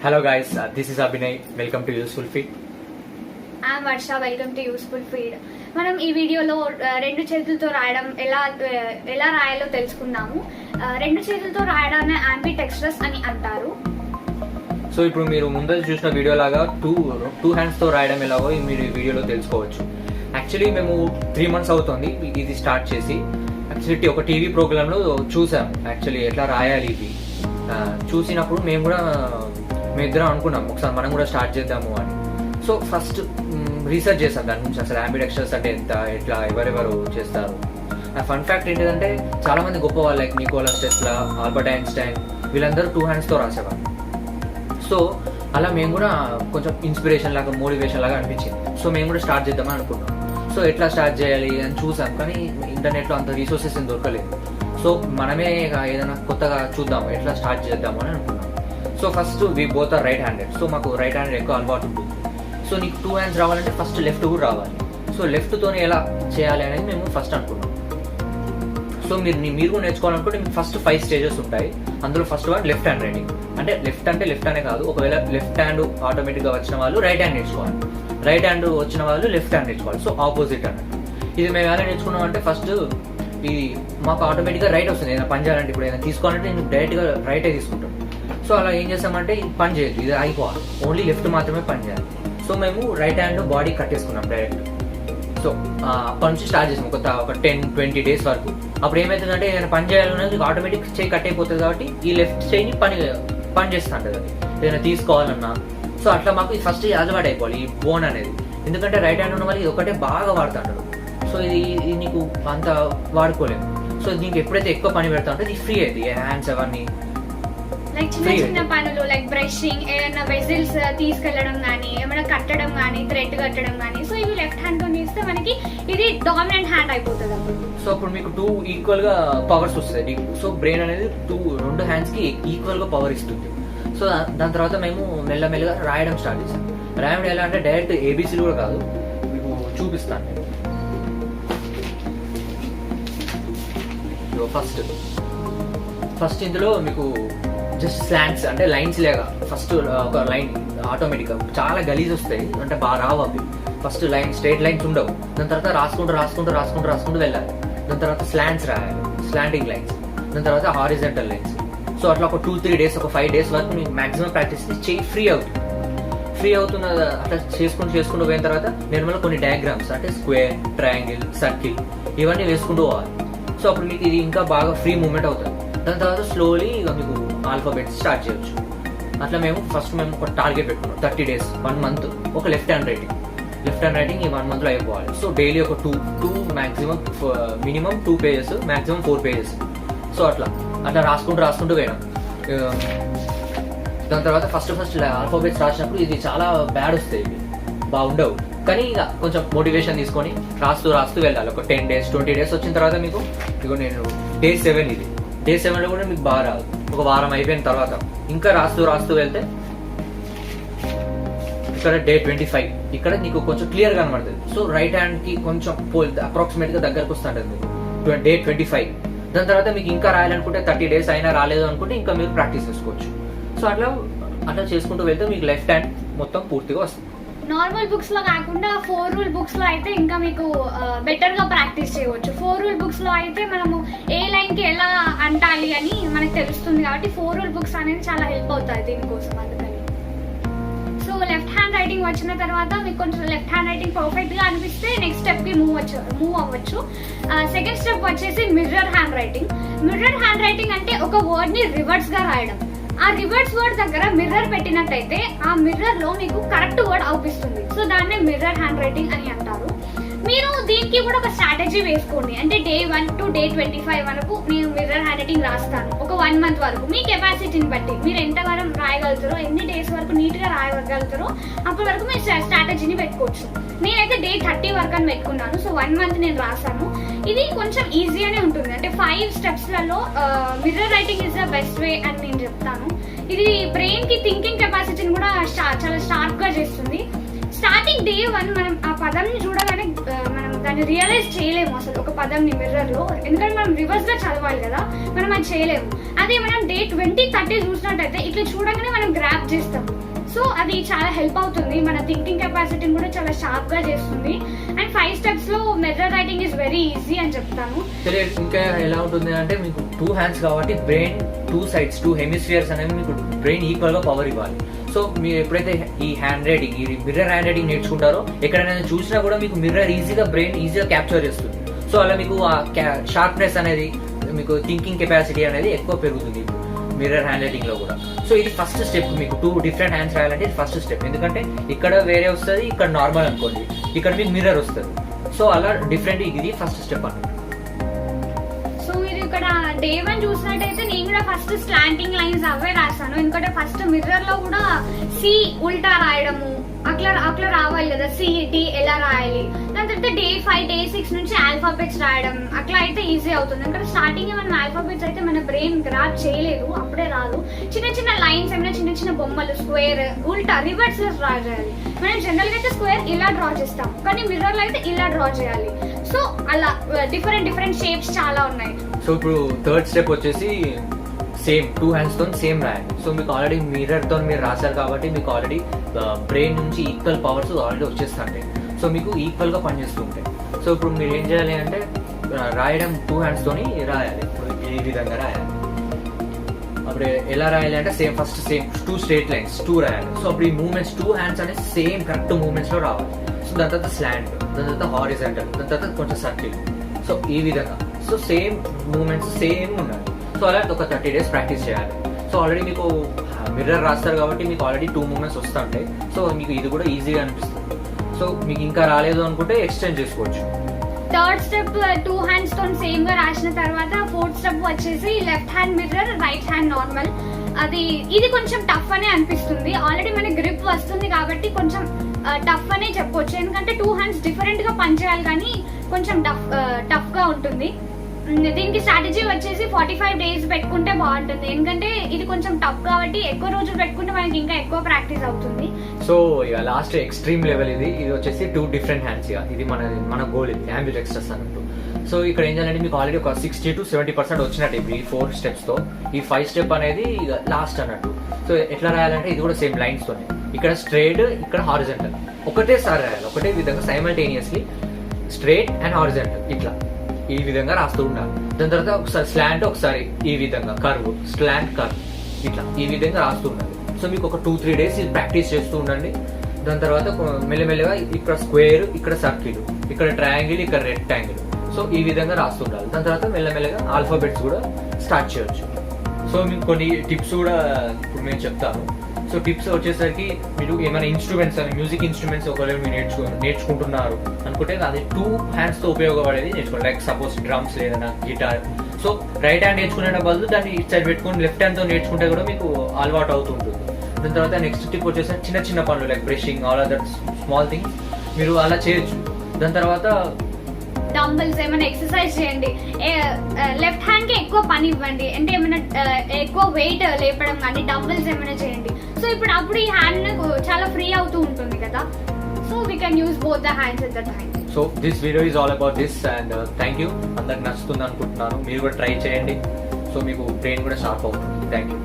Hello guys, this is Abhinay. Welcome to Useful Feed. I'm Varsha. Welcome to Useful Feed. మనం ఈ వీడియోలో రెండు చేతులతో రాయడం ఎలా రాయాలో తెలుసుకున్నాము. రెండు చేతులతో రాయడాన్ని ambidextrous అని అంటారు. సో ఇప్పుడు మీరు ముందు చూసిన వీడియో లాగా టూ హ్యాండ్స్ తో రాయడం ఎలాగో మీరు ఈ వీడియోలో తెలుసుకోవచ్చు. యాక్చువల్లీ మేము 3 months అవుతుంది ఇది స్టార్ట్ చేసి. యాక్చువల్లీ ఒక టీవీ ప్రోగ్రామ్ లో చూసాం యాక్చువల్లీ ఎట్లా రాయాలి ఇది. చూసినప్పుడు మేము ఇద్దరం అనుకున్నాం ఒకసారి మనం కూడా స్టార్ట్ చేద్దాము అని. సో ఫస్ట్ రీసెర్చ్ చేసాం దాని గురించి, అసలు ambidextrous అంటే ఎట్లా ఎవరెవరు చేస్తారు. నా ఫన్ ఫ్యాక్ట్ ఏంటిదంటే చాలా మంది గొప్ప వాళ్ళు like Nikola Tesla, Albert Einstein వీళ్ళందరూ 2 hands తో రాసేవాళ్ళు. సో అలా మేము కూడా కొంచెం ఇన్స్పిరేషన్ లాగా మోటివేషన్ లాగా అనిపించింది. సో మేము కూడా స్టార్ట్ చేద్దామని అనుకున్నాం. సో ఎట్లా స్టార్ట్ చేయాలి అని చూసాం, కానీ ఇంటర్నెట్లో అంత రిసోర్సెస్ ఏం దొరకలేదు. సో మనమే ఏదైనా కొత్తగా చూద్దాము ఎట్లా స్టార్ట్ చేద్దాము అని అనుకున్నాం. So first we both are right handed. So మాకు రైట్ హ్యాండెడ్ ఎక్కువ అలవాటు ఉంటుంది. సో నీకు 2 hands రావాలంటే ఫస్ట్ లెఫ్ట్ కూడా రావాలి. సో లెఫ్ట్తోనే ఎలా చేయాలి అనేది మేము ఫస్ట్ అనుకున్నాం. సో మీరు కూడా నేర్చుకోవాలనుకుంటే మీకు ఫస్ట్ 5 stages ఉంటాయి. అందులో first one left hand writing. అంటే లెఫ్ట్ అనే కాదు, ఒకవేళ లెఫ్ట్ హ్యాండ్ ఆటోమేటిక్గా వచ్చిన వాళ్ళు రైట్ హ్యాండ్ నేర్చుకోవాలి, రైట్ హ్యాండ్ వచ్చిన వాళ్ళు లెఫ్ట్ హ్యాండ్ నేర్చుకోవాలి. సో ఆపోజిట్ అన్నట్టు. ఇది మేము ఎలా నేర్చుకున్నాం అంటే ఫస్ట్ ఇది మాకు ఆటోమేటిక్గా రైట్ వస్తుంది. ఏదైనా పని చేయాలంటే ఇప్పుడు ఏదైనా తీసుకోవాలంటే నేను డైరెక్ట్గా రైటే తీసుకుంటాను. సో అలా ఏం చేస్తామంటే ఇది పని చేయదు, ఇది అయిపోవాలి, ఓన్లీ లెఫ్ట్ మాత్రమే పని చేయాలి. సో మేము రైట్ హ్యాండ్ బాడీ కట్టేసుకున్నాం డైరెక్ట్. సో అప్పటి నుంచి స్టార్ట్ చేసాం ఒక 10-20 days వరకు. అప్పుడు ఏమవుతుందంటే ఏదైనా పని చేయాలన్నది ఆటోమేటిక్ చేయి కట్ అయిపోతుంది కాబట్టి ఈ లెఫ్ట్ చేయిని పని చేస్తూ ఉంటుంది అది ఏదైనా తీసుకోవాలన్నా. సో అట్లా మాకు ఇది ఫస్ట్ అలవాటు అయిపోవాలి ఈ బోన్ అనేది. ఎందుకంటే రైట్ హ్యాండ్ ఉన్న వాళ్ళు ఇది ఒకటే బాగా వాడుతుంటారు. సో ఇది నీకు అంత వాడుకోలేము. సో దీనికి ఎప్పుడైతే ఎక్కువ పని పెడతా ఉంటే ఇది ఫ్రీ అయితే హ్యాండ్స్ అవన్నీ లైక్ చిన్న పనులు లైక్ బ్రషింగ్, ఏదైనా వెజిల్స్ తీసుకెళ్లడం కానీ, ఏమైనా కట్టడం కానీ, థ్రెడ్ కట్టడం కానీ. సో ఇవి లెఫ్ట్ హ్యాండ్ తో చేస్తే మనకి ఇది డామినెంట్ హ్యాండ్ అయిపోతుంది అప్పుడు. సో అప్పుడు మీకు 2 ఈక్వల్ గా పవర్స్ వస్తాయి. సో బ్రెయిన్ అనేది 2 hands కి ఈక్వల్ గా పవర్ ఇస్తుంది. సో దాని తర్వాత మేము మెల్లమెల్లగా రాయడం స్టార్ట్ చేసాం. రాయడం ఎలా అంటే డైరెక్ట్ ఏబిసిలు కూడా కాదు, మీకు చూపిస్తాను. ఫస్ట్ ఇందులో మీకు జస్ట్ స్లాంట్స్ అంటే లైన్స్ లేగా ఫస్ట్ ఒక లైన్ ఆటోమేటిక్గా చాలా గలీజ్ వస్తాయి, అంటే బాగా రావు అవి. ఫస్ట్ లైన్ స్ట్రైట్ లైన్స్ ఉండవు. దాని తర్వాత రాసుకుంటూ వెళ్ళాలి. దాని తర్వాత స్లాంట్స్ రాయాలి, స్లాంటింగ్ లైన్స్. దాని తర్వాత హారిజంటల్ లైన్స్. సో అట్లా ఒక 2-3 days, ఒక 5 days వరకు మీకు మాక్సిమం ప్రాక్టీస్ చేయి ఫ్రీ అవుతున్న అట్లా చేసుకుంటూ పోయిన తర్వాత నిర్మల్ కొన్ని డయాగ్రామ్స్ అంటే స్క్వేర్, ట్రయాంగిల్, సర్కిల్ ఇవన్నీ వేసుకుంటూ పోవాలి. సో అప్పుడు మీకు ఇది ఇంకా బాగా ఫ్రీ మూవ్మెంట్ అవుతుంది. దాని తర్వాత స్లోలీ ఇక మీకు ఆల్ఫాబెట్స్ స్టార్ట్ చేయొచ్చు. అట్లా మేము ఒక టార్గెట్ పెట్టుకున్నాం 30 days, 1 month ఒక లెఫ్ట్ హ్యాండ్ రైటింగ్ ఈ 1 monthలో అయిపోవాలి. సో డైలీ ఒక 2 maximum, minimum 2 pages, maximum 4 pages. So అట్లా రాసుకుంటూ పోయినాం. దాని తర్వాత ఫస్ట్ ఆల్ఫాబెట్స్ రాసినప్పుడు ఇది చాలా బ్యాడ్ వస్తాయి, ఇవి బాగుండవు. కానీ ఇక కొంచెం మోటివేషన్ తీసుకొని రాస్తూ వెళ్ళాలి. ఒక 10 days, 20 days వచ్చిన తర్వాత మీకు ఇగో నేను Day 7 ఇది. Day 7లో కూడా మీకు బాగా రాదు. ఒక వారం అయిపోయిన తర్వాత ఇంకా రాస్తూ వెళ్తే ఇక్కడ Day 25 ఇక్కడ నీకు కొంచెం క్లియర్ గా కనబడుతుంది. సో రైట్ హ్యాండ్ కి కొంచెం అప్రాక్సిమేట్ గా దగ్గరకు వస్తుంటది మీకు Day 25. దాని తర్వాత మీకు ఇంకా రాయాలనుకుంటే 30 days అయినా రాలేదు అనుకుంటే ఇంకా మీరు ప్రాక్టీస్ చేసుకోవచ్చు. సో అట్లా చేసుకుంటూ వెళ్తే మీకు లెఫ్ట్ హ్యాండ్ మొత్తం పూర్తిగా వస్తుంది. నార్మల్ బుక్స్ లో కాకుండా 4 rule బుక్స్ లో అయితే ఇంకా మీకు బెటర్ గా ప్రాక్టీస్ చేయవచ్చు. 4 rule బుక్స్ లో అయితే మనము ఏ లైన్ కి ఎలా అంటాలి అని మనకు తెలుస్తుంది కాబట్టి 4 rule బుక్స్ అనేది చాలా హెల్ప్ అవుతాయి దీనికోసం. అందుకని సో లెఫ్ట్ హ్యాండ్ రైటింగ్ వచ్చిన తర్వాత మీకు కొంచెం లెఫ్ట్ హ్యాండ్ రైటింగ్ పర్ఫెక్ట్ గా అనిపిస్తే నెక్స్ట్ స్టెప్ కి మూవ్ అవ్వచ్చు. సెకండ్ స్టెప్ వచ్చేసి mirror hand writing. Mirror hand writing అంటే ఒక వర్డ్ ని రివర్స్ గా రాయడం. ఆ రివర్స్ వర్డ్ దగ్గర మిర్రర్ పెట్టినట్టయితే ఆ మిర్రర్ లో మీకు కరెక్ట్ వర్డ్ అవుపిస్తుంది. సో దాన్నే మిర్రర్ హ్యాండ్ రైటింగ్ అని అంటారు. మీరు దీనికి కూడా ఒక స్ట్రాటజీ వేసుకోండి. అంటే Day 1 to Day 25 వరకు నేను మిర్రర్ హ్యాండ్ రైటింగ్ రాస్తాను. ఒక 1 month వరకు మీ కెపాసిటీని బట్టి మీరు ఎంత వరకు రాయగలుగుతారో, ఎన్ని డేస్ వరకు నీట్ గా రాయగలుగుతారో అప్పటి వరకు మీరు స్ట్రాటజీని పెట్టుకోవచ్చు. నేనైతే Day 30 వరకు అని పెట్టుకున్నాను. సో 1 month నేను రాసాను. ఇది కొంచెం ఈజీగానే ఉంటుంది. అంటే 5 steps లలో mirror writing is the best way అని నేను చెప్తాను. ఇది బ్రెయిన్ కి థింకింగ్ కెపాసిటీని కూడా చాలా షార్ప్ గా చేస్తుంది. స్టార్టింగ్ Day 1 మనం ఆ పదంని చూడగానే మనం దాన్ని రియలైజ్ చేయలేము అసలు ఒక పదంని మిర్రర్ లో. ఎందుకంటే మనం రివర్స్ గా చదవాలి కదా, మనం అది చేయలేము. అదే మనం Day 20, 30 చూసినట్టయితే ఇట్లా చూడగానే మనం గ్రాప్ చేస్తాం. సో అది చాలా హెల్ప్ అవుతుంది. మన థింకింగ్ కెపాసిటీని కూడా చాలా షార్ప్ గా చేస్తుంది. అండ్ 5 steps లో mirror writing is very easy అని చెప్తాను. ఇంకా ఎలా ఉంటుంది అంటే మీకు 2 hands కాబట్టి బ్రెయిన్ 2 sides 2 hemispheres అనేవి మీకు బ్రెయిన్ ఈక్వల్ గా పవర్ ఇవ్వాలి. సో మీరు ఎప్పుడైతే ఈ హ్యాండ్ రైటింగ్, ఈ మిర్రర్ హ్యాండ్ రైటింగ్ నేర్చుకుంటారో ఎక్కడైనా చూసినా కూడా మీకు మిర్రర్ బ్రెయిన్ ఈజీగా క్యాప్చర్ చేస్తుంది. సో అలా మీకు ఆ షార్ప్నెస్ అనేది, మీకు థింకింగ్ కెపాసిటీ అనేది ఎక్కువ పెరుగుతుంది మిర్రర్ హ్యాండ్ రైటింగ్ లో కూడా. సో ఇది ఫస్ట్ స్టెప్. మీకు 2 different hands రాయాలంటే ఇది ఫస్ట్ స్టెప్. ఎందుకంటే ఇక్కడ వేరే వస్తుంది, ఇక్కడ నార్మల్ అనుకోండి, ఇక్కడ మీకు మిర్రర్ వస్తుంది. సో అలా డిఫరెంట్, ఇది ఫస్ట్ స్టెప్ అన్నమాట. సో మీరు ఇక్కడ Day 1 చూసినట్టయితే నేను కూడా ఫస్ట్ స్లాంటింగ్ లైన్స్ అవే రాశాను. ఎందుకంటే ఫస్ట్ మిర్రర్ లో కూడా సి ఉల్టా రాయడము అట్లా రావాలి కదా, సిడి ఎలా రాయాలి. దాని తర్వాత Day 5, Day 6 నుంచి ఆల్ఫాబెట్స్ రాయడం అట్లా అయితే ఈజీ అవుతుంది. ఎందుకంటే స్టార్టింగ్ మనం ఆల్ఫాబెట్స్ అయితే మన బ్రెయిన్ గ్రాప్ చేయలేదు, అప్పుడే రాదు. చిన్న చిన్న లైన్స్ ఏమైనా చిన్న బొమ్మలు, స్క్వేర్, ఉల్టా, రివర్స్ డ్రా చేయాలి. మనం జనరల్ గా అయితే స్క్వేర్ ఇలా డ్రా చేస్తాం, కానీ మిర్రర్ లో అయితే ఇలా డ్రా చేయాలి. సో అలా డిఫరెంట్ షేప్స్ చాలా ఉన్నాయి. సో ఇప్పుడు థర్డ్ స్టెప్ వచ్చేసి సేమ్ 2 hands తో సేమ్ రాయాలి. సో మీకు ఆల్రెడీ మిర్రర్ తో మీరు రాశారు కాబట్టి మీకు ఆల్రెడీ బ్రెయిన్ నుంచి ఈక్వల్ పవర్స్ ఆల్రెడీ వచ్చేస్తుంటాయి. సో మీకు ఈక్వల్ గా పనిచేస్తూ ఉంటాయి. సో ఇప్పుడు మీరు ఏం చేయాలి అంటే రాయడం 2 hands తోని రాయాలి. ఇప్పుడు ఈ విధంగా రాయాలి. అప్పుడు ఎలా రాయాలి అంటే ఫస్ట్ 2 straight lines 2 రాయాలి. సో అప్పుడు ఈ మూవ్మెంట్స్ 2 hands అనేది సేమ్ కరెక్ట్ మూవ్మెంట్స్ లో రావాలి. సో దాని తర్వాత స్లాంట్, దాని తర్వాత హారిజాంటల్, దాని తర్వాత కొంచెం సర్కిల్. సో ఈ విధంగా సో సేమ్ మూవ్మెంట్స్ సేమ్ ఉండాలి. సో అలా ఒక 30 days ప్రాక్టీస్ చేయాలి. సో ఆల్రెడీ మీకు మిర్రర్ రాస్తారు కాబట్టి మీకు ఆల్రెడీ 2 మూవ్మెంట్స్ వస్తుంటాయి. సో మీకు ఇది కూడా ఈజీగా అనిపిస్తుంది. సో మీకు ఇంకా రాలేదు అనుకుంటే ఎక్స్టెండ్ చేసుకోవచ్చు. థర్డ్ స్టెప్ 2 hands తో సేమ్ గా రాసిన తర్వాత 4th స్టెప్ వచ్చేసి left hand mirror, right hand normal. ఇది కొంచెం టఫ్ అనే అనిపిస్తుంది. ఆల్రెడీ మన గ్రిప్ వస్తుంది కాబట్టి కొంచెం టఫ్ అనే చెప్పొచ్చు. ఎందుకంటే 2 hands డిఫరెంట్ గా పనిచేయాలి, కానీ కొంచెం టఫ్ గా ఉంటుంది. దీనికి స్ట్రాటజీ వచ్చేసి 45 days పెట్టుకుంటే బాగుంటుంది. ఎందుకంటే ఇది కొంచెం టఫ్ కాబట్టి ఎక్కువ రోజులు పెట్టుకుంటే మనకి ఇంకా ఎక్కువ ప్రాక్టీస్ అవుతుంది. సో ఇక లాస్ట్ ఎక్స్ట్రీమ్ లెవెల్ ఇది వచ్చేసి 2 different hands. ఇది మన గోల్, ఇది ambidextrous అన్నట్టు. సో ఇక్కడ ఏం చేయాలంటే మీకు ఆల్రెడీ ఒక 60 to 70% వచ్చినట్టు ఈ 4 steps తో. ఈ 5 step అనేది లాస్ట్ అన్నట్టు. సో ఎట్లా రాయాలంటే ఇది కూడా సేమ్ లైన్స్ తోనే, ఇక్కడ స్ట్రైట్, ఇక్కడ హారిజంటల్ ఒకటేసారి రాయాలి. ఒకటే విధంగా సైమల్టేనియస్లీ స్ట్రైట్ అండ్ హారిజంటల్ ఇట్లా ఈ విధంగా రాస్తూ ఉండాలి. దాని తర్వాత ఒకసారి స్లాంట్, ఒకసారి ఈ విధంగా కర్వ్, స్లాంట్, కర్వ్, ఇట్లా ఈ విధంగా రాస్తూ ఉండాలి. సో మీకు ఒక 2-3 days ఇది ప్రాక్టీస్ చేస్తూ ఉండండి. దాని తర్వాత మెల్లమెల్లగా ఇక్కడ స్క్వేర్, ఇక్కడ సర్కిల్, ఇక్కడ ట్రయాంగిల్, ఇక్కడ రెక్టాంగిల్. సో ఈ విధంగా రాస్తూ ఉండాలి. దాని తర్వాత మెల్లమెల్లగా ఆల్ఫాబెట్స్ కూడా స్టార్ట్ చేయొచ్చు. సో మీకు కొన్ని టిప్స్ కూడా ఇప్పుడు నేను చెప్తాను. సో టిప్స్ వచ్చేసరికి మీరు ఏమైనా ఇన్స్ట్రుమెంట్స్ అని, మ్యూజిక్ ఇన్స్ట్రుమెంట్స్ ఒకవేళ మీరు నేర్చుకుంటున్నారు అనుకుంటే అది 2 hands తో ఉపయోగపడేది నేర్చుకోండి. లైక్ సపోజ్ డ్రమ్స్ లేదన్నా గిటార్. సో రైట్ హ్యాండ్ నేర్చుకునే బదులు దాన్ని ఇటు సైడ్ పెట్టుకొని లెఫ్ట్ హ్యాండ్ తో నేర్చుకుంటే కూడా మీకు అలవాటు అవుతుంటుంది. దాని తర్వాత నెక్స్ట్ టిప్ వచ్చేసరికి చిన్న పనులు like brushing, all other small things మీరు అలా చేయొచ్చు. దాని తర్వాత డంబుల్స్ ఏమైనా ఎక్సర్సైజ్ చేయండి. లెఫ్ట్ హ్యాండ్ కి ఎక్కువ పని ఇవ్వండి. అంటే ఏమైనా ఎక్కువ వెయిట్ లేపడం కానీ డంబుల్స్ ఏమైనా చేయండి. సో అప్పుడు ఈ హ్యాండ్ చాలా ఫ్రీ అవుతూ ఉంటుంది కదా. So we can use both the hands at the time. So this video is all about this and thank you. అందరికి నచ్చుతుంది అనుకుంటున్నాను. మీరు కూడా ట్రై చేయండి. సో మీకు బ్రెయిన్ కూడా షార్ప్ అవుతుంది. Thank you.